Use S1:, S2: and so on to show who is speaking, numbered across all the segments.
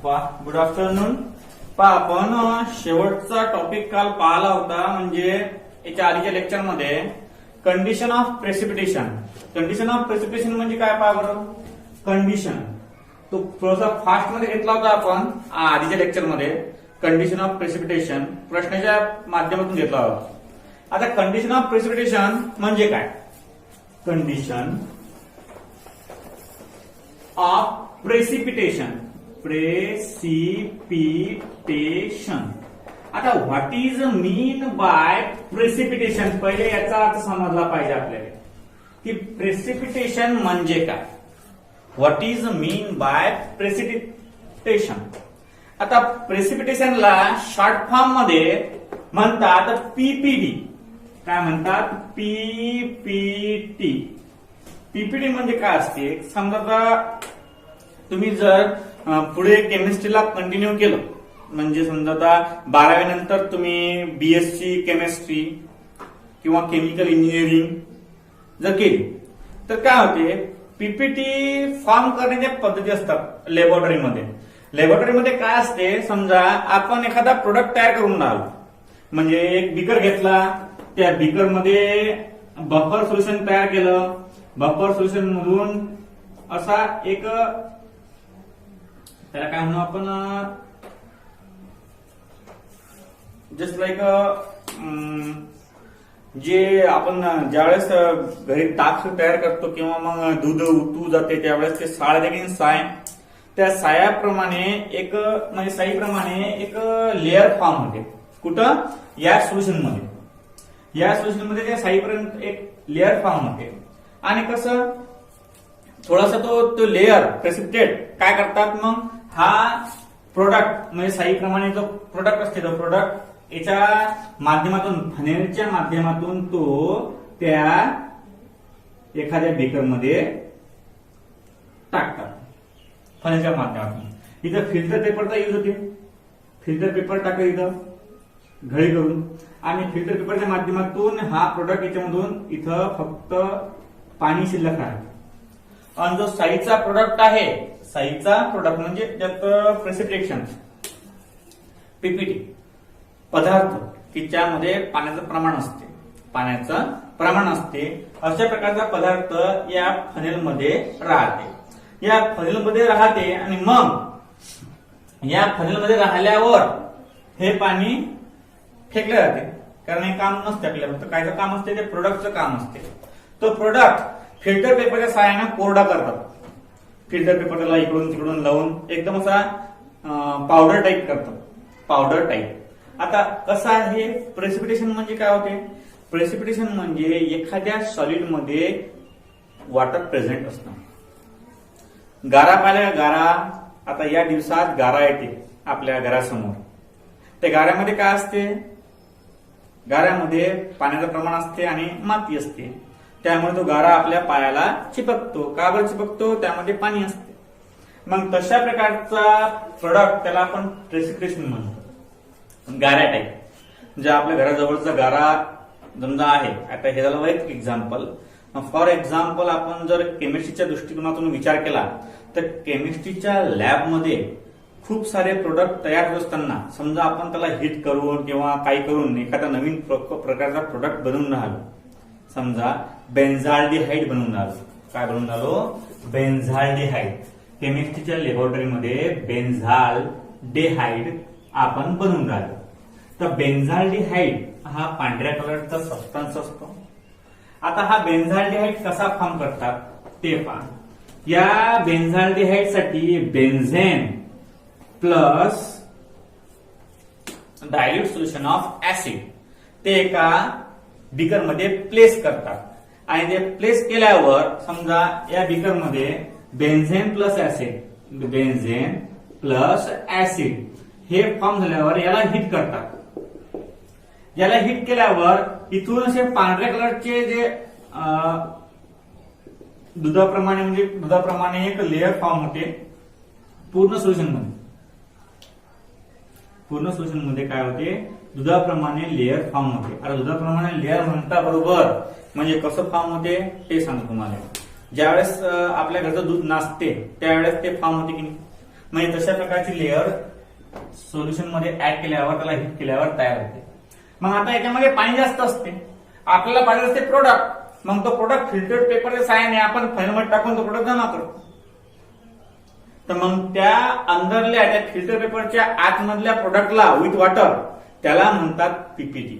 S1: Good afternoon. आपण शेवटचा topic काल पाहिला होता, म्हणजे याच्या आधीच्या लेक्चरमध्ये condition of precipitation. Condition of precipitation म्हणजे काय पहा बरं. कंडिशन तो थोडासा फास्ट मध्ये घेतला होता आपण आधीच्या लेक्चरमध्ये. कंडिशन ऑफ प्रेसिपिटेशन प्रश्नाच्या माध्यमातून घेतला होता. आता कंडिशन ऑफ प्रेसिपिटेशन म्हणजे काय. Condition of precipitation. आता what is mean by precipitation. पहिले याचा अर्थ समजला पाहिजे आपल्याला की प्रेसिपिटेशन म्हणजे काय. What is mean by precipitation. आता प्रेसिपिटेशनला शॉर्ट फॉर्म मध्ये म्हणतात पीपीटी. काय म्हणतात. पीपीटी. पीपीटी म्हणजे काय असते. समजा तुम्ही जर पुढे केमिस्ट्रीला कंटिन्यू केलं, म्हणजे समजा आता 12वी नंतर तुम्ही बीएससी केमिस्ट्री किंवा केमिकल इंजिनिअरिंग जर केली तर काय होते. पीपीटी फॉर्म करण्याच्या पद्धती असतात लॅबोरेटरीमध्ये. लॅबोरेटरीमध्ये काय असते. समजा आपण एखादा प्रोडक्ट तयार करून राहिलो, म्हणजे एक बिकर घेतला, त्या बिकर मध्ये बफर सोल्युशन तयार केलं. बफर सोल्युशन मधून असा एक त्याला काय म्हणू आपण, जस्ट लाईक जे आपण ज्यावेळेस घरी ताक तयार करतो किंवा मग दूध उतू जाते त्यावेळेस ते साळ देखील साय, त्या सायाप्रमाणे एक म्हणजे साईप्रमाणे एक लेअर फॉर्म होते. कुठं. या सोल्युशन मध्ये. या सोल्युशन मध्ये त्या साईपर्यंत एक लेअर फॉर्म होते. आणि कसं थोडासा तो लेअर प्रेसिपिटेट काय करतात. मग हा प्रोडक्ट म्हणजे साईप्रमाणे जो प्रोडक्ट असते तो प्रोडक्ट याच्या माध्यमातून फनेलच्या माध्यमातून तो त्या एखाद्या बेकरमध्ये टाकतात. फनेलच्या माध्यमातून. इथं फिल्टर पेपरचा यूज होते. फिल्टर पेपर टाकलं इथं घडी करून, आणि फिल्टर पेपरच्या माध्यमातून हा प्रोडक्ट याच्यामधून इथं फक्त पाणी शिल्लक राहते. आणि जो साईचा प्रोडक्ट आहे, साईचा प्रोडक्ट म्हणजे त्यात प्रेसिपिटेशन पीपीटी पदार्थ की ज्यामध्ये पाण्याचं प्रमाण असते. पाण्याचं प्रमाण असते अशा प्रकारचा पदार्थ या फनेलमध्ये राहते. या फनेलमध्ये राहते आणि मग या फनेलमध्ये राहिल्यावर हे पाणी फेकले जाते. कारण हे काम नसते आपल्याला, फक्त कायचं काम असते ते प्रोडक्टचं काम असते. तो प्रोडक्ट फिल्टर पेपरच्या सहाय्याने कोरडा करतात. फिल्टर पेपर त्याला इकडून तिकडून लावून एकदम असा पावडर टाईप करतात. Powder type. आता कसं आहे प्रेसिपिटेशन म्हणजे काय होते. प्रेसिपिटेशन म्हणजे एखाद्या सॉलिड मध्ये वॉटर प्रेझेंट असणं. गारा पाहिल्या गारा. आता या दिवसात गारा येते आपल्या घरासमोर. त्या गाऱ्यामध्ये काय असते. गाऱ्यामध्ये पाण्याचं प्रमाण असते आणि माती असते. त्यामुळे तो गारा आपल्या पायाला चिपकतो. का बरं चिपकतो. त्यामध्ये पाणी असते. मग तशा प्रकारचा प्रोडक्ट त्याला आपण प्रेसिपिटेशन म्हणतो. गाऱ्या टाईप. ज्या आपल्या घराजवळचा गारा समजा आहे. आता हे झालं एक एक्झाम्पल. फॉर एक्झाम्पल आपण जर केमिस्ट्रीच्या दृष्टिकोनातून विचार केला तर केमिस्ट्रीच्या लॅबमध्ये खूप सारे प्रोडक्ट तयार होत असताना समजा आपण त्याला हिट करून किंवा काही करून एखादा नवीन प्रकारचा प्रोडक्ट बनवून राहिलो. समजा बेन्झाल्डिहाइड बनवून राहिलो. काय बनवून राहिलो. बेन्झाल्डिहाइड. केमिस्ट्रीच्या लॅबोरेटरीमध्ये बेन्झाल्डिहाइड आपण बनवून राहिलो. तर बेन्झाल्डिहाइड हा पांढऱ्या कलरचा सबस्टन्स असतो. आता हा बेन्झाल्डिहाइड कसा फॉर्म करतात ते पहा. या बेन्झाल्डिहाइड साठी benzene plus dilute solution of acid ते एका बिकर मध्ये प्लेस करतात. आणि ते प्लेस केल्यावर समजा या बिकर मध्ये बेन्झेन प्लस ऍसिड, बेन्झेन प्लस ऍसिड हे फॉर्म झाल्यावर याला हिट करतात. याला हिट केल्यावर इथून असे पांढऱ्या कलरचे जे दुधाप्रमाणे म्हणजे दुधाप्रमाणे एक लेअर फॉर्म होते पूर्ण सोल्युशन मध्ये. पूर्ण सोल्युशन मध्ये काय होते. दुधाप्रमाणे लेअर फॉर्म होते. आता दुधाप्रमाणे लेअर म्हणता बरोबर म्हणजे कसं फॉर्म होते ते सांगतो तुम्हाला. ज्यावेळेस आपल्या घरचं दूध नासते त्यावेळेस ते फॉर्म होते की नाही. म्हणजे तशा प्रकारची लेअर सोल्युशन मध्ये ऍड केल्यावर त्याला हीट केल्यावर तयार होते. मग आता याच्यामध्ये पाणी जास्त असते, आपल्याला पाहिजे असते प्रोडक्ट, मग तो प्रोडक्ट फिल्टर्ड पेपरच्या सहाय्याने आपण फाईलमध्ये टाकून तो प्रोडक्ट जमा करतो. तर मग त्या अंदरल्या त्या फिल्टर पेपरच्या आतमधल्या प्रोडक्टला विथ वॉटर त्याला म्हणतात पीपीटी,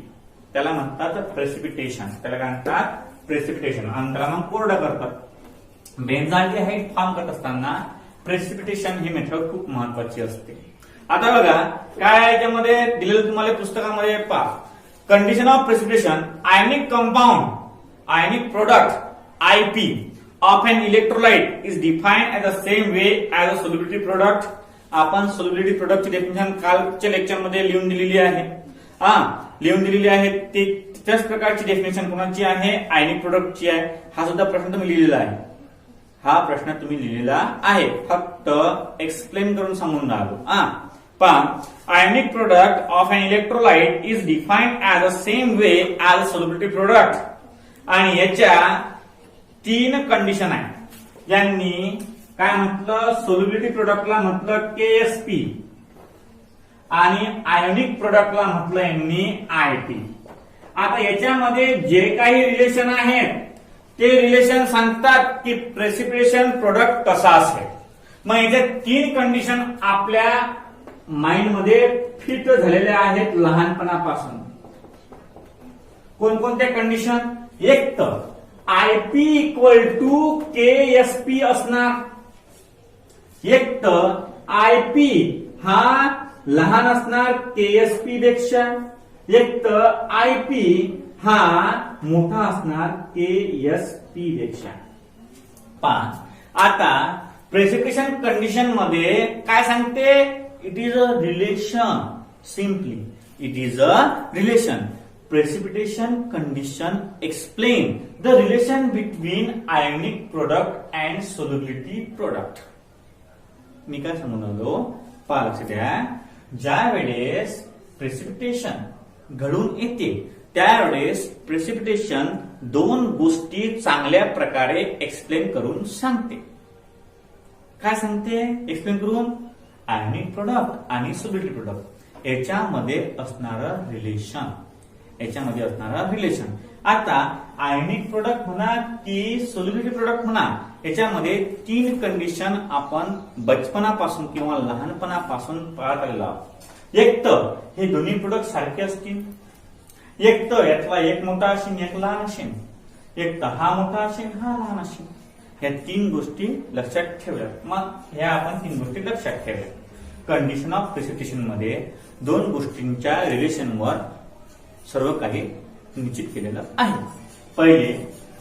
S1: त्याला म्हणतात प्रेसिपिटेशन, त्याला काय म्हणतात प्रेसिपिटेशन, आणि त्याला मग कोरडं करतात. बेन्झानची हाईट फॉर्म करत असताना प्रेसिपिटेशन ही मेथड खूप महत्वाची असते. आता बघा काय याच्यामध्ये दिलेलं तुम्हाला पुस्तकामध्ये पहा, condition of precipitation, ionic compound, ionic product IP of an electrolyte is defined as the same way as a solubility product. आपण solubility product ची डेफिनेशन कालच्या लेक्चर मध्ये लिहून दिलेली आहे, लिहून दिलेली आहे. ते त्याच प्रकारची डेफिनेशन कोणाची आहे, आयनिक प्रोडक्टची आहे. हा सुद्धा प्रश्न तुम्ही लिहिलेला आहे, हा प्रश्न तुम्ही लिहिलेला आहे, फक्त एक्सप्लेन करून सांगून राहिलो. पहा, ionic product of an electrolyte is defined as the same way as a solubility product. आणि याच्या 3 कंडिशन आहे. यांनी काय म्हटलं, सोल्युबिलिटी प्रोडक्टला म्हटलं केएसपी आणि आयोनिक प्रोडक्टला म्हटलं यांनी आयपी. आता याच्यामध्ये जे काही रिलेशन आहेत ते रिलेशन सांगतात की प्रेसिपिटेशन प्रोडक्ट कसा असेल. मग याच्या 3 कंडिशन आपल्या माइंड मध्ये फिट झालेल्या आहेत लहानपणापासून. कोणकोणत्या कंडिशन, एक तर आयपी इक्वल टू केएसपी असणार, एक तर आयपी हा लहान असणार केएसपी पेक्षा, एक तर आयपी हा मोठा असणार केएसपी पेक्षा. पहा आता प्रेसिपिटेशन कंडिशन मध्ये काय सांगते, it is a relation, simply it is a relation. Precipitation condition explain the relation between ionic product and solubility product. मी काय सांगून आलो, पहा लक्ष द्या, ज्या वेळेस प्रेसिपिटेशन घडून येते त्यावेळेस प्रेसिपिटेशन 2 गोष्टी चांगल्या प्रकारे एक्सप्लेन करून सांगते. काय सांगते एक्सप्लेन करून, आयनिक प्रोडक्ट आणि सोल्युबिलिटी प्रोडक्ट याच्यामध्ये असणारं रिलेशन, याच्यामध्ये असणारा रिलेशन. आता आयनिक प्रोडक्ट म्हणा की सोल्युबिलिटी प्रोडक्ट म्हणा, याच्यामध्ये 3 कंडिशन आपण बचपनापासून किंवा लहानपणापासून पाहत आलेलो आहोत. एक तर हे दोन्ही प्रोडक्ट सारखे असतील, एक तर यातला एक मोठा असेल एक लहान असेल, एक तर हा मोठा असेल हा लहान असेल. ह्या 3 गोष्टी लक्षात ठेवल्या. मग ह्या आपण 3 गोष्टी लक्षात ठेवल्या. कंडिशन ऑफ प्रेसिपिटेशन मध्ये 2 गोष्टींच्या रिलेशनवर सर्व काही निश्चित केलेलं आहे. पहिले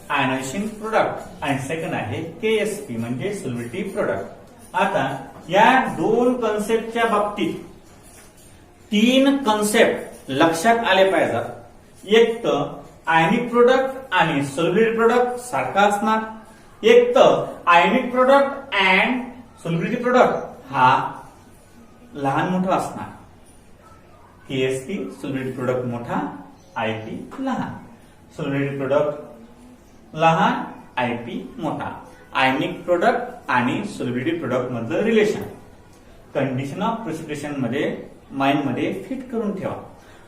S1: आयनायझेशन प्रोडक्ट आणि सेकंड आहे केएसपी म्हणजे सोल्युबिलिटी प्रोडक्ट. आता या 2 कन्सेप्टच्या बाबतीत 3 कन्सेप्ट लक्षात आले पाहिजेत. एक तर आयनिक प्रोडक्ट आणि सोल्युबिलिटी प्रोडक्ट सारखा असणार, एक तर ionic product and solubility product हा लहान मोठा असणार. केएसपी सोल्युबिलिटी प्रोडक्ट मोठा, आयपी लहान. सोल्युबिलिटी प्रोडक्ट लहान, आयपी मोठा. आयनिक प्रोडक्ट आणि सोल्युबिलिटी प्रोडक्ट मधलं रिलेशन कंडिशन ऑफ प्रेसिपिटेशन मध्ये माइंड मध्ये फिट करून ठेवा.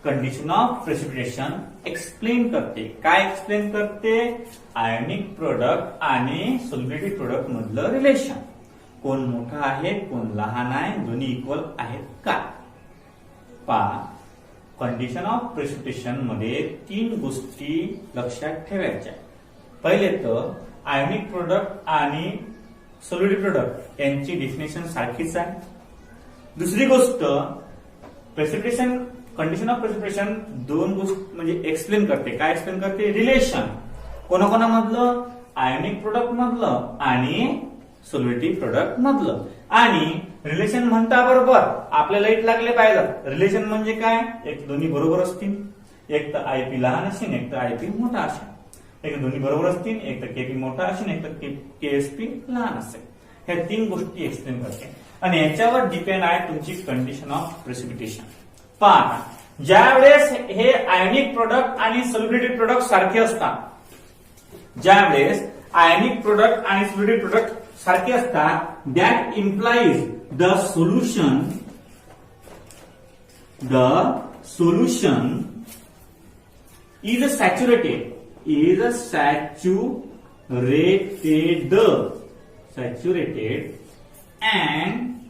S1: कंडिशन ऑफ प्रेसिपिटेशन एक्सप्लेन करते, काय एक्सप्लेन करते, आयनिक प्रोडक्ट आणि सोल्युबिलिटी प्रोडक्ट मधलं रिलेशन. कोण मोठा आहे कोण लहान आहे, दोन्ही इक्वल आहेत का. पहा, कंडिशन ऑफ प्रेसिपिटेशन मध्ये 3 गोष्टी लक्षात ठेवायच्या. पहिले तर आयनिक प्रोडक्ट आणि सोल्युबिलिटी प्रोडक्ट यांची डेफिनेशन सारखीच आहे. दुसरी गोष्ट प्रेसिपिटेशन कंडिशन ऑफ प्रेसिपिटेशन 2 गोष्टी म्हणजे एक्सप्लेन करते, काय एक्सप्लेन करते, रिलेशन कोणाकोणामधलं, आयनिक प्रोडक्ट मधलं आणि सोल्युबिलिटी प्रोडक्ट मधलं. आणि रिलेशन म्हणता बरोबर आपल्याला लाईट लागले पाहिजेत. रिलेशन म्हणजे काय, एक दोन्ही बरोबर असतील, एक तर आयपी लहान असेल एक तर आयपी मोठा असेल, एक दोन्ही बरोबर असतील, एक तर केपी मोठा असेल एक तर केएसपी लहान असेल. ह्या 3 गोष्टी एक्सप्लेन करते आणि याच्यावर डिपेंड आहे तुमची कंडिशन ऑफ प्रेसिपिटेशन. पहा, ज्या वेळेस हे आयनिक प्रोडक्ट आणि सोल्युबिलिटी प्रोडक्ट सारखे असतात, ज्या वेळेस आयनिक प्रोडक्ट आणि सोल्युबिलिटी प्रोडक्ट सारखे असतात, that implies the solution is saturated and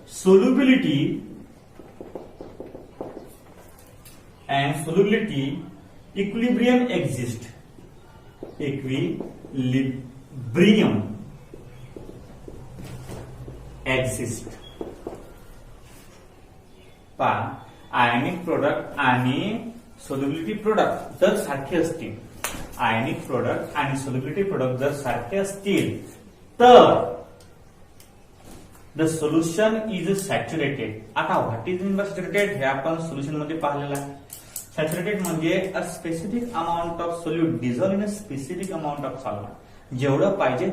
S1: solubility equilibrium exists. Ionic product आणि सोल्युबिलिटी प्रोडक्ट जर सारखे असतील, आयनिक प्रोडक्ट आणि सोल्युबिलिटी प्रोडक्ट जर सारखे असतील तर द सोल्युशन इज सॅच्युरेटेड. आता what is mean bye saturated हे आपण सोल्युशन मध्ये पाहिलेलं आहे. सॅच्युरेटेड म्हणजे a specific amount of solute dissolve in a specific amount of solvent. जेवढं पाहिजे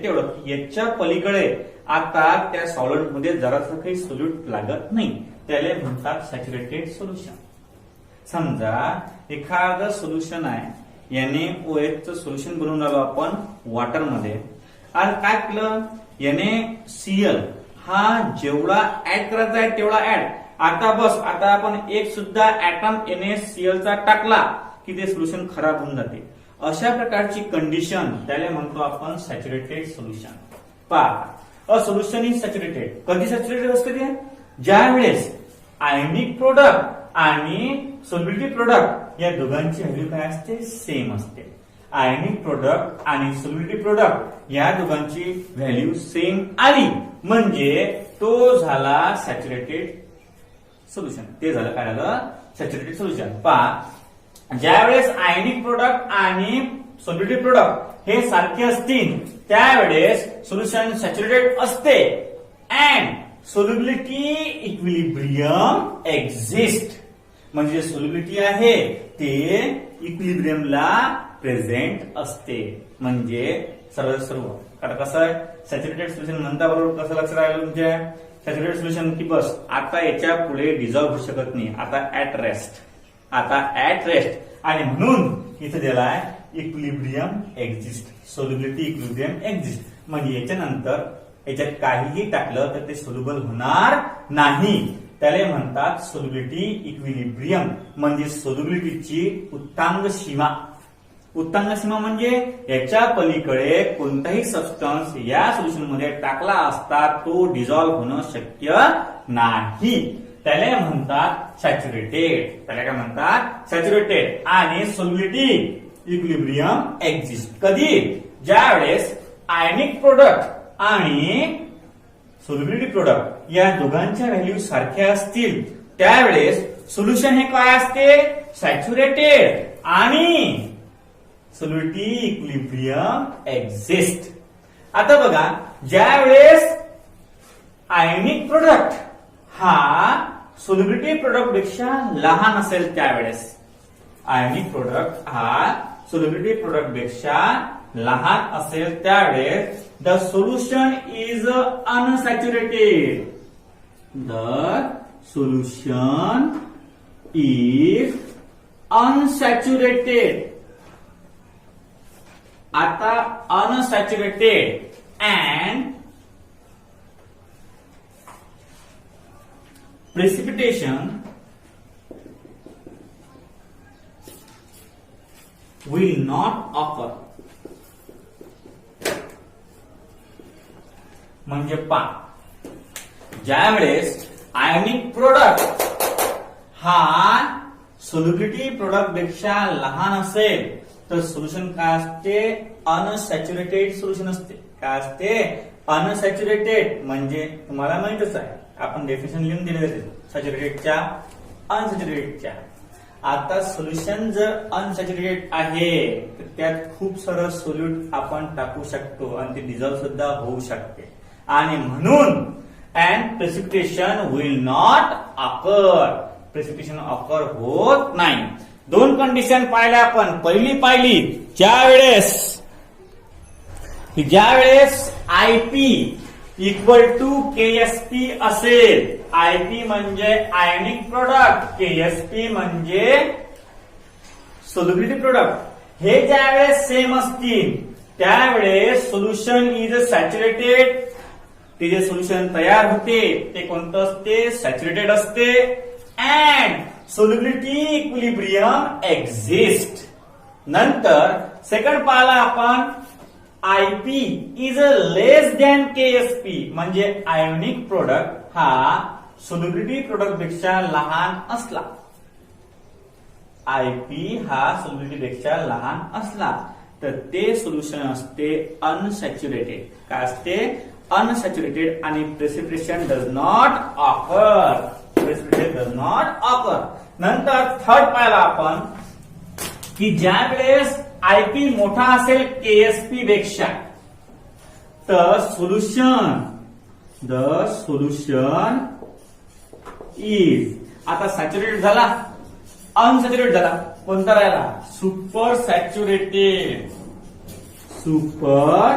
S1: तेवढं, याच्या पलीकडे आता त्या सॉल्व्हंट मध्ये जरासं काही सोल्यूट लागत नाही, त्याला म्हणतात सॅच्युरेटेड सोल्युशन. समजा एखादं सोल्युशन आहे, NaOH चं सोल्युशन बनवून राहिलो आपण वॉटर मध्ये, आणि काय केलं, NaCl हा जेवढा ऍड करायचा आहे तेवढा ऍड. आता आपण एक सुद्धा ऍटम NaCl चा टाकला की ते सोल्युशन खराब होऊन जाते. अशा प्रकारची कंडिशन त्याला म्हणतो आपण saturated solution. A solution is saturated. कधी सॅच्युरेटेड असते ते? ज्या वेळेस आयनिक प्रोडक्ट आणि सोल्युबिलिटी प्रोडक्ट या दोघांची व्हॅल्यू काय असते? सेम असते. आयनिक प्रोडक्ट आणि सोल्युबिलिटी प्रोडक्ट या दोघांची व्हॅल्यू सेम आली म्हणजे तो झाला सॅच्युरेटेड सोल्युशन. ते झालं काय झालं? Saturated solution. ज्यावेळेस आयनिक प्रोडक्ट आणि सोल्युबिलिटी प्रोडक्ट हे सारखे असतील त्यावेळेस सोल्युशन सॅच्युरेटेड असते अँड सोल्युबिलिटी इक्विलिब्रियम एक्झिस्ट. म्हणजे सोल्युबिलिटी आहे ते इक्विलिब्रियमला प्रेझेंट असते. म्हणजे सर्व आता कसं आहे, सॅच्युरेटेड सोल्युशन म्हणता बरोबर कसं लक्षात राहिलं तुमच्या? सॅच्युरेटेड सोल्युशन की बस आता याच्या पुढे डिझॉल्व्ह होऊ शकत नाही, आता ऍट रेस्ट आणि म्हणून इथे दिलाय equilibrium exist, solubility equilibrium exist. म्हणजे याच्यानंतर याच्यात काहीही टाकलं तर ते सोल्युबल होणार नाही, त्याला म्हणतात सोल्युबिलिटी इक्विलिब्रियम. म्हणजे सोल्युबिलिटीची उत्तांग सीमा. उत्तांग सीमा म्हणजे याच्या पलीकडे कोणताही सबस्टन्स या सोल्युशन मध्ये टाकला असता तो डिझॉल्व्ह होणं शक्य नाही, त्याला म्हणतात सॅच्युरेटेड. त्याला काय म्हणतात? सॅच्युरेटेड. आणि सोल्युबिलिटी इक्विलिब्रियम एक्झिस्ट कधी? ज्या वेळेस आयनिक प्रोडक्ट आणि सोल्युबिलिटी प्रोडक्ट या दोघांच्या व्हॅल्यू सारख्या असतील त्यावेळेस सोल्युशन हे काय असते? सॅच्युरेटेड आणि सोल्युबिलिटी इक्विलिब्रियम एक्झिस्ट. आता बघा, ज्या वेळेस आयनिक प्रोडक्ट हा सोल्युबिलिटी प्रोडक्ट पेक्षा लहान असेल त्यावेळेस, आयनिक प्रोडक्ट हा सोल्युबिलिटी प्रोडक्ट पेक्षा लहान असेल त्यावेळेस the solution is unsaturated. The solution is unsaturated. आता unsaturated and precipitation will not occur. म्हणजे ज्या वेळेस आयनिक प्रोडक्ट हा सोल्युबिलिटी प्रोडक्ट पेक्षा लहान असेल तर सोल्युशन काय असते? अनसॅच्युरेटेड सोल्युशन असते. काय असते? अनसॅच्युरेटेड. म्हणजे तुम्हाला माहितच आहे, आपण डेफिनेशन लिहून दिले जाते सॅच्युरेटेडच्या, अनसॅच्युरेटेडच्या. आता सोल्युशन जर अनसॅच्युरेटेड आहे तर त्यात खूप सारं सोल्यूट आपण टाकू शकतो आणि ते डिझॉल्व्ह सुद्धा होऊ शकते. आणि म्हणून and precipitation will not occur. Precipitation occur होत नाही. दोन कंडिशन पाहिल्या आपण. पहिली पाहिली ज्यावेळेस आयपी इक्वल टू केएसपी असेल. आयपी म्हणजे आयनिक प्रोडक्ट, केएसपी म्हणजे सोल्युबिलिटी प्रोडक्ट. हे ज्यावेळेस सेम असतील त्यावेळेस सोल्युशन इज सॅच्युरेटेड. ते जे सोल्युशन तयार होते ते कोणतं असते? सॅच्युरेटेड असते. And solubility equilibrium exist. नंतर सेकंड पाहिला आपण, IP is less than Ksp, म्हणजे आयोनिक प्रोडक्ट हा सोल्युबिलिटी प्रोडक्ट पेक्षा लहान असला. आयपी हा सोल्युबिलिटी पेक्षा लहान असला तर ते सोल्युशन असते अनसॅच्युरेटेड. काय असते? अनसॅच्युरेटेड. आणि precipitation does not occur. Precipitation does not occur. नंतर थर्ड पाहिला आपण की ज्या वेळेस आयपी मोठा असेल केएसपी पेक्षा तर द सोल्युशन इज, आता सॅच्युरेटेड झाला, अनसॅच्युरेटेड झाला, कोणता राहिला? Super saturated. Super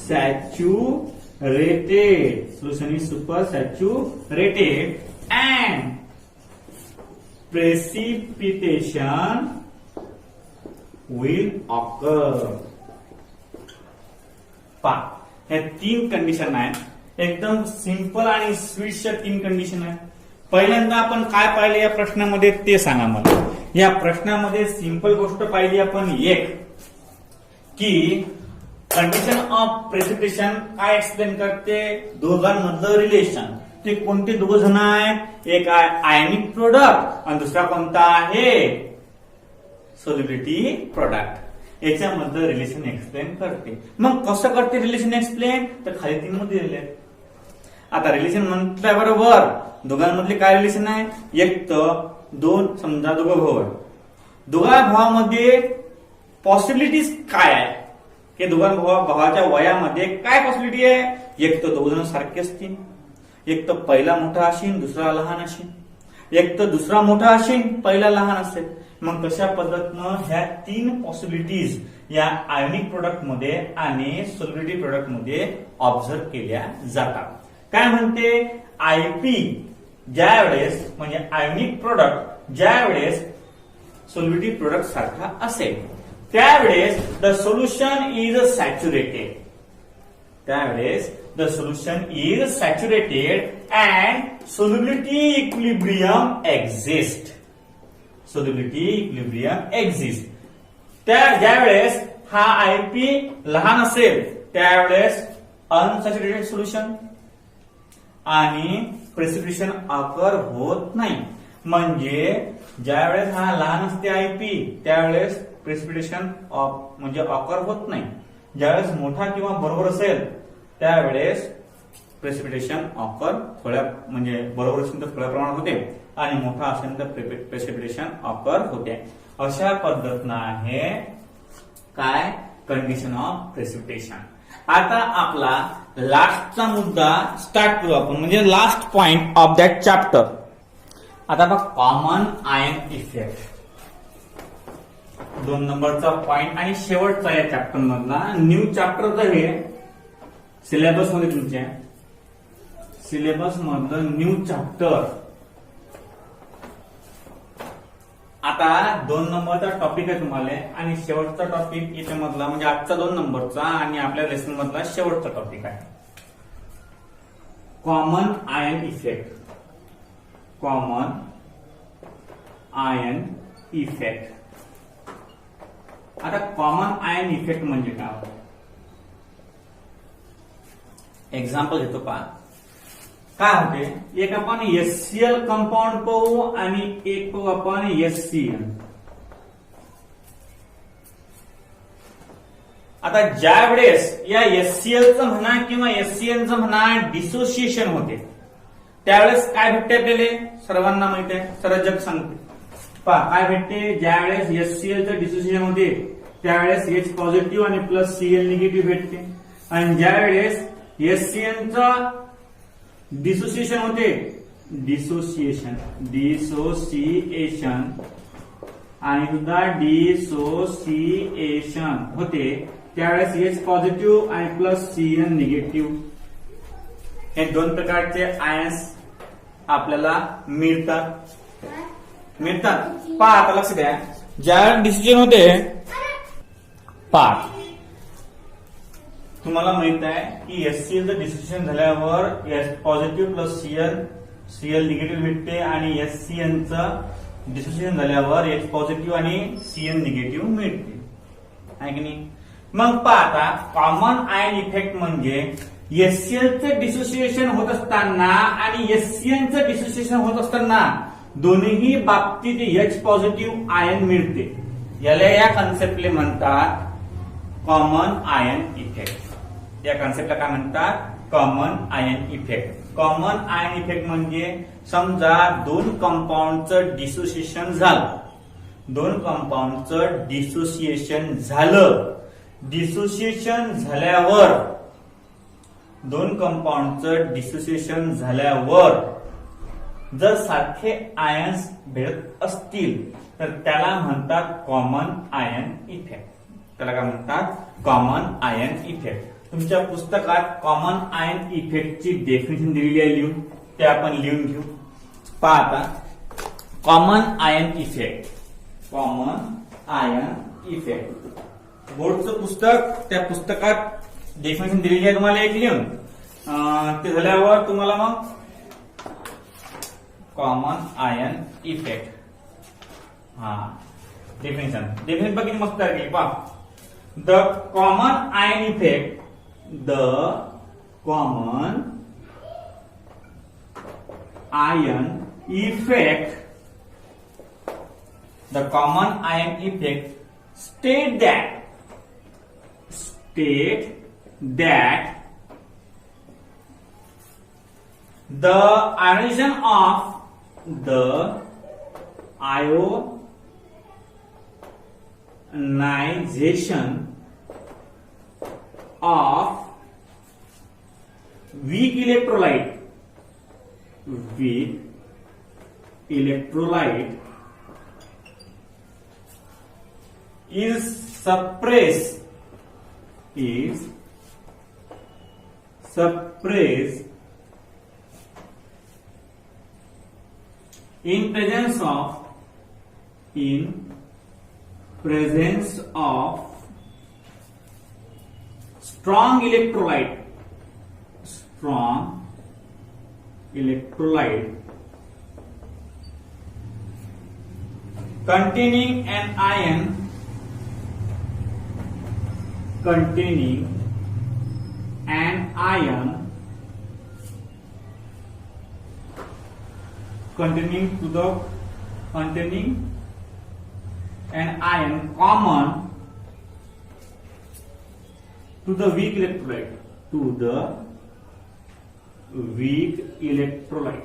S1: saturated. Solution is super saturated and precipitation will occur. हे 3 कंडिशन आहेत. एकदम सिंपल आणि स्वीटच्या 3 कंडिशन आहेत. पहिल्यांदा आपण काय पाहिले या प्रश्नामध्ये ते सांगा मला. या प्रश्नामध्ये सिंपल गोष्ट पाहिली आपण एक, की कंडिशन ऑफ प्रेसिपिटेशन काय एक्सप्लेन करते? दोघांमधलं रिलेशन. ते कोणते दोघ जण आहेत? एक आहे आयनिक प्रोडक्ट आणि दुसरा कोणता आहे? Solubility product. याच्यामधलं रिलेशन एक्सप्लेन करते. मग कसं करते रिलेशन एक्सप्लेन? तर खाली 3 मध्ये दिले. आता रिलेशन म्हटल्याबरोबर दोघांमधले काय रिलेशन आहे? एक तर दोन, समजा दोघं भाऊ आहे, दोघा भावामध्ये पॉसिबिलिटीज काय आहे? हे दोघां भावाच्या वयामध्ये काय पॉसिबिलिटी आहे? एक तर दोघ जण सारखे असतील, एक तर पहिला मोठा असेल दुसरा लहान असेल, एक तर दुसरा मोठा असेल पहिला लहान असेल. मग तशा पद्धतीनं ह्या 3 पॉसिबिलिटीज या आयोनिक प्रोडक्ट मध्ये आणि सोल्युबिलिटी प्रोडक्ट मध्ये ऑब्झर्व केल्या जातात. काय म्हणते? आयपी ज्या वेळेस, म्हणजे आयोनिक प्रोडक्ट ज्या वेळेस सोल्युबिलिटी प्रोडक्ट सारखा असेल त्यावेळेस द सोल्युशन इज सॅच्युरेटेड. त्यावेळेस the solution is saturated and solubility equilibrium exists. Solubility equilibrium exists. ज्या वेळेस हा आयपी लहान असेल त्यावेळेस अनसॅच्युरेटेड सोल्युशन आणि प्रेसिपिटेशन ऑकर होत नाही. म्हणजे ज्या वेळेस हा लहान असते आयपी त्यावेळेस प्रेसिपिटेशन म्हणजे ऑकर होत नाही. ज्यावेळेस मोठा किंवा बरोबर असेल त्यावेळेस प्रेसिपिटेशन ऑकर थोड्या, म्हणजे बरोबर असेल तर थोड्या प्रमाणात होते आणि मोठा असेल तर प्रेसिपिटेशन ऑकर होते. अशा पद्धतीनं आहे काय? Condition of precipitation. आता आपला लास्टचा मुद्दा स्टार्ट करू आपण, म्हणजे last point of that chapter. आता बघ, कॉमन आयन इफेक्ट 2 नंबरचा पॉइंट आणि शेवटचा या चॅप्टर मधला न्यू चॅप्टर. हे सिलेबस मध्ये तुमच्या सिलेबस मधलं न्यू चॅप्टर. आता 2 नंबरचा टॉपिक आहे तुम्हाला आणि शेवटचा टॉपिक याच्यामधला, म्हणजे आजचा 2 नंबरचा आणि आपल्या लेसन मधला शेवटचा टॉपिक आहे common ion effect. Common ion effect. आता कॉमन आयन इफेक्ट म्हणजे काय? एक्झाम्पल घेतो पहा. काय होते? एक आपण HCl कंपाऊंड पाहू आणि एक पाहू आपण HCl. आता ज्या वेळेस या HClचं म्हणा किंवा HClचं म्हणा डिसोसिएशन होते त्यावेळेस काय भेटते? आपल्याला सर्वांना माहिती आहे, सर्व जग सांगते. पहा काय भेटते? ज्या वेळेस HClचं डिसोसिएशन होते त्यावेळेस H पॉझिटिव्ह आणि प्लस Cl निगेटिव्ह भेटते. आणि ज्या वेळेस HClचा डिसोसिएशन होते, डिसोसिएशन आणि सुद्धा डिसोसिएशन होते त्यावेळेस H पॉझिटिव्ह आणि प्लस Cl निगेटिव्ह. हे 2 प्रकारचे आयन्स आपल्याला मिळतात. पहा आता लक्ष द्या. ज्या डिसोसिएशन होते, पहा तुम्हाला माहित आहे की HClचं डिसोसिएशन झाल्यावर H positive plus Cl negative भेटते आणि HCnचं डिसोसिएशन झाल्यावर H पॉझिटिव्ह आणि Cn निगेटिव्ह मिळते, आहे की नाही? मग पहा आता कॉमन आयन इफेक्ट म्हणजे HClचं डिसोसिएशन होत असताना आणि HCnचं डिसोसिएशन होत असताना दोन्ही बाबतीत H पॉझिटिव्ह आयन मिळते. याला या कन्सेप्टला म्हणतात कॉमन आयन इफेक्ट. या कन्सेप्टला काय म्हणतात? Common ion effect. Common ion effect म्हणजे समजा दोन कंपाऊंडचं डिसोसिएशन झालं, डिसोसिएशन झाल्यावर दोन कंपाऊंडचं डिसोसिएशन झाल्यावर जर सारखे आयन्स भेटत असतील तर त्याला म्हणतात कॉमन आयन इफेक्ट. त्याला काय म्हणतात? Common ion effect. तुमच्या पुस्तकात कॉमन आयन इफेक्टची डेफिनेशन दिलेली आहे लिहून, ते आपण लिहून घेऊ. पहा आता common ion effect. Common ion effect बोर्डचं पुस्तक, त्या पुस्तकात डेफिनेशन दिलेली आहे तुम्हाला एक लिहून. ते झाल्यावर तुम्हाला मग कॉमन आयन इफेक्ट डेफिनेशन बघितली मस्त आहे. पहा the common ion effect. The common ion effect. The common ion effect state that the ionization of weak electrolyte is suppressed in presence of strong electrolyte containing an ion common to the weak electrolyte.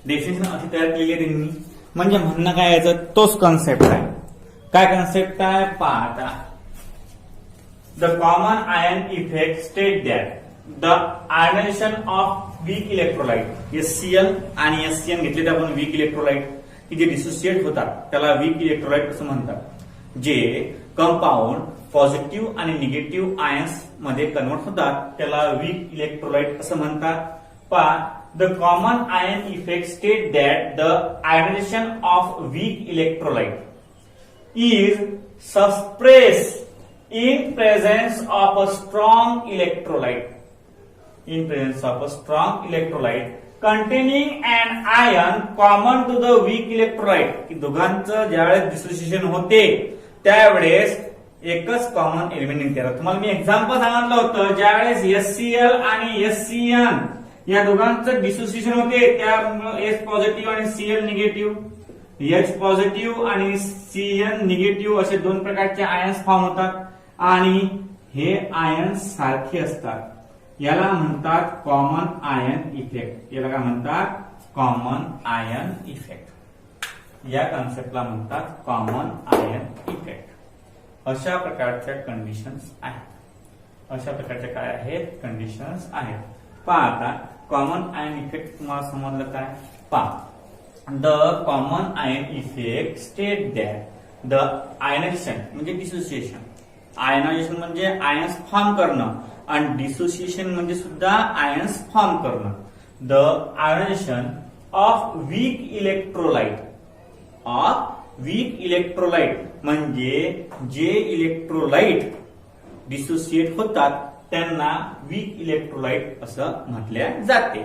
S1: Definition अशी तयार केली आहे त्यांनी. म्हणजे म्हणणं काय याचं तोच कन्सेप्ट आहे. काय कन्सेप्ट आहे? पहा आता the common ion effect state that the ionization of weak electrolyte HCl आणि HCn घेतले तर आपण वीक इलेक्ट्रोलाइट की जे डिसोसिएट होतात त्याला वीक इलेक्ट्रोलाइट असं म्हणतात. जे कंपाऊंड पॉझिटिव्ह आणि निगेटिव्ह आयन्स मध्ये कन्वर्ट होतात त्याला वीक इलेक्ट्रोलाइट असं म्हणतात. पहा the common ion effect state that the ionization of weak electrolyte is suppressed in presence of a strong electrolyte containing an ion common to the weak electrolyte. की दोघांचं ज्यावेळेस dissociation होते त्यावेळेस एकच कॉमन एलिमेंट निघते. तुम्हाला मी एक्झाम्पल सांगितलं होतं ज्यावेळेस HCl आणि HCN या दोघांचं डिसोसिएशन होते त्यामुळे H पॉझिटिव्ह आणि Cl निगेटिव्ह, H पॉझिटिव्ह आणि Cn निगेटिव्ह असे दोन प्रकारचे आयन्स फॉर्म होतात आणि हे आयन्स सारखे असतात. याला म्हणतात कॉमन आयन इफेक्ट. याला काय म्हणतात? Common ion effect. या कन्सेप्टला म्हणतात कॉमन आयन इफेक्ट. अशा प्रकारच्या कंडिशन्स आहेत. अशा प्रकारच्या काय आहेत? कंडिशन्स आहेत. पहा आता कॉमन आयन इफेक्ट तुम्हाला समजलं काय? पहा the common ion effect state that the ionization म्हणजे डिसोसिएशन. आयनायझेशन म्हणजे आयन्स फॉर्म करणं आणि डिसोसिएशन म्हणजे सुद्धा आयन्स फॉर्म करणं. The ionization of weak electrolyte of weak electrolyte, म्हणजे जे इलेक्ट्रोलाइट डिसोसिएट होतात त्यांना वीक इलेक्ट्रोलाइट असं म्हटल्या जाते.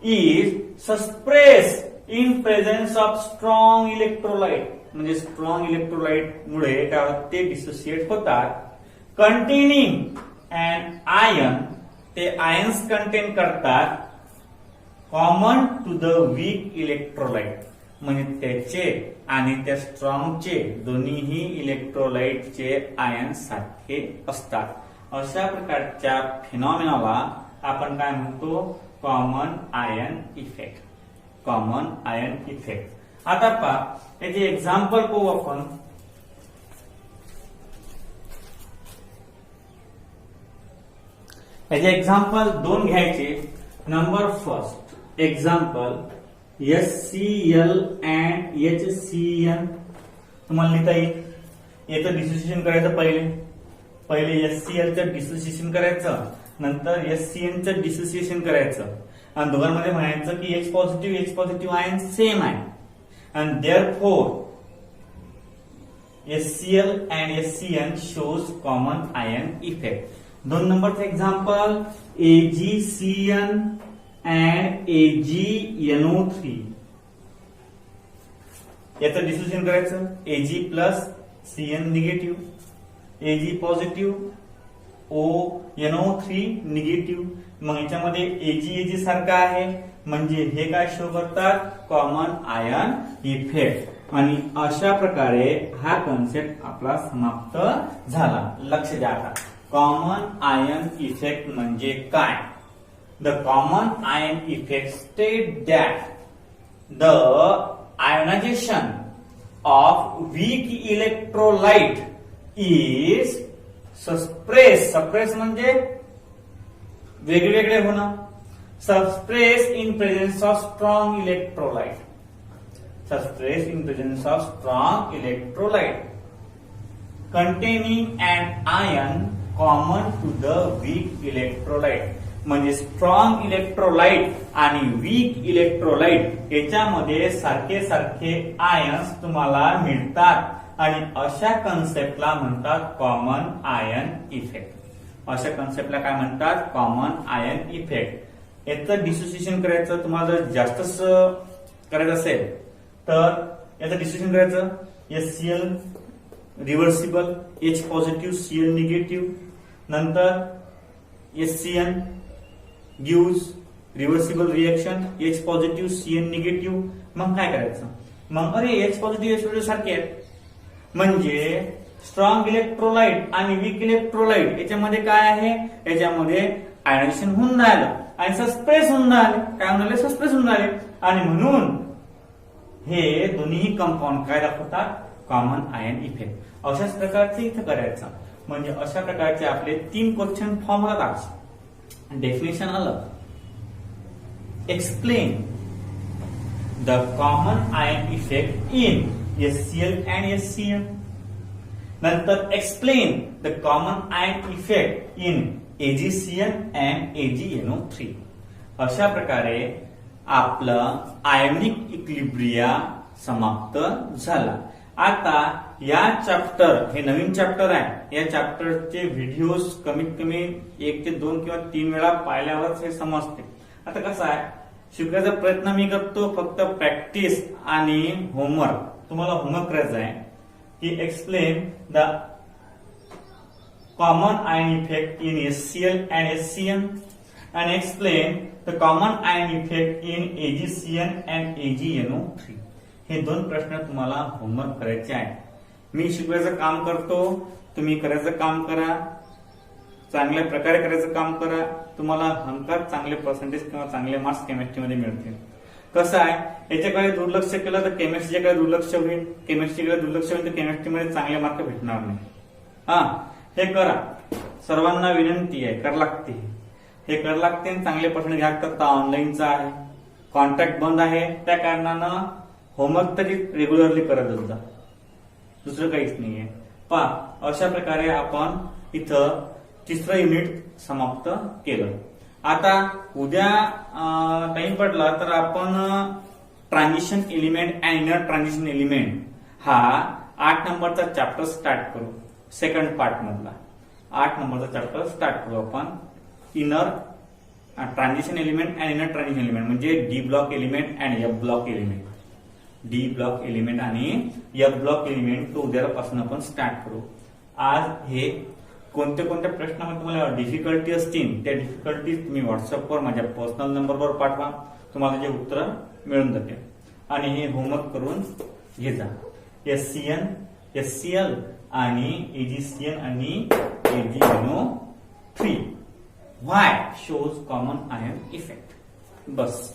S1: Is suppress in presence of strong electrolyte, म्हणजे स्ट्रॉंग इलेक्ट्रोलाइट मुळे काय होतं ते डिसोसिएट होतात. कंटेनिंग अँड आयन, ते आयन्स कंटेन करतात common to the weak electrolyte, म्हणजे त्याचे आणि त्या स्ट्रॉंगचे दोन्हीही इलेक्ट्रोलाइटचे आयन सारखे असतात. अशा प्रकारच्या फिनॉमिनाला आपण काय म्हणतो, common ion effect. Common ion effect. आता पहा याचे एक्झाम्पल पाहू आपण. याचे एक्झाम्पल दोन घ्यायचे. Number first example HCl and HCN. तुम्हाला लिहिता येईल. याचं डिसोसिएशन करायचं पहिले HCl चं डिसोसिएशन करायचं, नंतर HCN चं डिसोसिएशन करायचं, आणि दोघांमध्ये म्हणायचं की H पॉझिटिव्ह आयन सेम आहे, आणि therefore HCl and HCN shows common ion effect. 2 नंबरचं एक्झाम्पल AgCN अँड AgNO3. याचं डिसोसिएशन करायचं. Ag plus CN negative, Ag positive, NO3 negative. मग याच्यामध्ये Ag सारखा आहे, म्हणजे हे काय शो करतात, कॉमन आयन इफेक्ट. आणि अशा प्रकारे हा कन्सेप्ट आपला समाप्त झाला. लक्ष द्या. आता कॉमन आयन इफेक्ट म्हणजे काय. The common ion effect state that the ionisation of weak electrolyte is suppress म्हणजे वेगवेगळे होणं. Suppress in presence of strong electrolyte. Suppress in presence of strong electrolyte containing and ion common to the weak electrolyte, म्हणजे strong electrolyte आणि weak electrolyte याच्यामध्ये सारखे सारखे ions तुम्हाला मिळतात, आणि अशा कन्सेप्टला म्हणतात कॉमन आयन इफेक्ट. अशा कन्सेप्टला काय म्हणतात, कॉमन आयन इफेक्ट. याचं डिसोसिएशन करायचं तुम्हाला जर जास्तच करायचं असेल तर याचं डिसोसिएशन करायचं. HCl reversible, H positive Cl negative, नंतर HCN gives reversible reaction, H positive Cn negative. मग काय करायचं, मग अरे H पॉझिटिव्ह H पॉझिटिव्ह सारखे आहेत, म्हणजे स्ट्रॉंग इलेक्ट्रोलाइट आणि वीक इलेक्ट्रोलाइट याच्यामध्ये काय आहे, याच्यामध्ये आयनायझेशन होऊन राहिलं आणि सस्प्रेस होऊन राहिले. काय म्हणाले, सस्प्रेस होऊन राहिले, आणि म्हणून हे दोन्ही कंपाऊंड काय दाखवतात, कॉमन आयन इफेक्ट. अशाच प्रकारचे इथं करायचं. म्हणजे अशा प्रकारचे आपले 3 क्वेश्चन फॉर्म होतात. डेफिनेशन आलं, explain the common ion effect in HCl and HCN. नंतर explain the common ion effect in AgCN and AgNO3. अशा प्रकारे आपलं आयोनिक इक्विलिब्रिया समाप्त झाला. आता या चॅप्टर, हे नवीन चॅप्टर आहे, या चॅप्टरचे व्हिडिओज कमीत कमी 1 ते 2 किंवा 3 वेळा पाहिल्यावरच हे समजते. आता कसं आहे, शिकण्याचा प्रयत्न मी करतो, फक्त प्रॅक्टिस आणि होमवर्क. तुम्हाला होमवर्क करायचा आहे की explain the common ion effect in HCl and HCN and explain the common ion effect in AgCN and AgNO3. हे 2 प्रश्न तुम्हाला होमवर्क करायचे आहे. मी शिकवायचं काम करतो, तुम्ही करायचं काम करा, चांगल्या प्रकारे करायचं काम करा. तुम्हाला हमखास चांगले पर्सेंटेज किंवा चांगले मार्क्स केमिस्ट्रीमध्ये मिळतील. कसं आहे, याच्याकडे दुर्लक्ष केलं तर केमिस्ट्रीकडे दुर्लक्ष होईल, केमिस्ट्रीकडे दुर्लक्ष होईल तर केमिस्ट्रीमध्ये चांगले मार्क भेटणार नाही. हे करा, सर्वांना विनंती आहे, कर लागते, हे कर लागते. चांगले पर्सेंटेज घ्या करता. ऑनलाईनचा आहे, कॉन्ट्रॅक्ट बंद आहे, त्या कारणानं होमवर्क तरी रेग्युलरली करत जा, दुसरं काहीच नाहीये. अशा प्रकारे आपण इथं 3रं युनिट समाप्त केलं. आता उद्या टाइम पडला तर आपण transition element and inner transition element हा 8 नंबरचा चॅप्टर स्टार्ट करू. सेकंड पार्ट मधला 8 नंबरचा चॅप्टर स्टार्ट करू आपण. Inner transition element and inner transition element म्हणजे D block element and F block element. D block element आणि एफ ब्लॉक एलिमेंट तो उद्यापासून आपण स्टार्ट करू. आज हे कोणत्या कोणत्या प्रश्नामध्ये तुम्हाला डिफिकल्टी असतील त्या डिफिकल्टी तुम्ही व्हॉट्सअपवर माझ्या पर्सनल नंबरवर पाठवा. तुम्हाला जे उत्तर मिळून जाते आणि हे होमवर्क करून घे जा. SCN, SCL आणि AgCN आणि AgNO3 व्हाय शोज कॉमन आयन इफेक्ट. बस